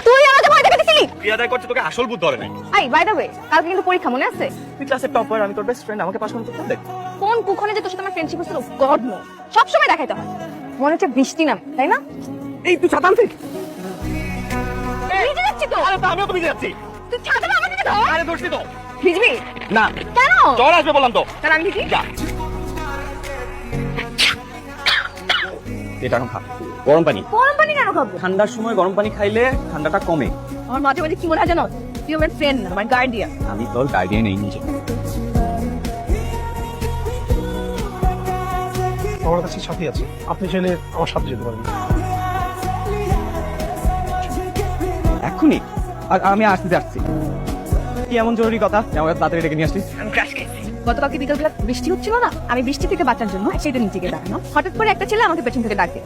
তুই আমাকে ভয় দেখাতেছিলি? বিয়ে আদায় করছে তোকে আসল বুদ্ধ ধরে নাই। আই বাই দ্য ওয়ে, কালকে কিন্তু পরীক্ষা মনে আছে? তুই ক্লাসের টপার, আমি তোর বেস্ট ফ্রেন্ড, আমাকে পাশ করতে দেখ। কোন কুখনে যে তোর সাথে আমার ফ্রেন্ডশিপ হচ্ছিল গড নো, সবসময় দেখাইতে হয়। মনে হচ্ছে বৃষ্টি নামে, তাই না? এই তুই ছাতা আনছিস? ভিজে যাচ্ছি তো। আরে তা আমিও তো ভিজে যাচ্ছি। তুই ছাতাটা আমার দিকে ধর। আরে ধরছি তো। ভিজবি? না কেন? জ্বর আসবে বললাম তো। তাহলে আমি ভিজি? যা এটা এখন খা, গরম পানি। গরম পানি কেন খাবো? ঠান্ডার সময় গরম পানি খাইলে ঠান্ডাটা কমে। আমার মাঝে মাঝে কি মনে হয় জানো, তুই আমার ফ্রেন্ড না, আমার গার্ডিয়ান। আমি তোর গার্ডিয়ান এই নিজে। আমার কাছে সাথী আছে, আপনি চাইলে আমার সাথে যেতে পারেন। এখনই? আমি আসতে যাচ্ছি। কি এমন জরুরি কথা যে আমাকে তাড়াতাড়ি ডেকে নিয়ে আসছিস? আমি ক্রাশ খেয়েছি। গতকালকে বিকালবেলা বৃষ্টি হচ্ছিল না, আমি বৃষ্টি থেকে বাঁচার জন্য সেটা নিচে গিয়ে দাঁড়ানো, হঠাৎ করে একটা ছেলে আমাকে পেছন থেকে ডাকে।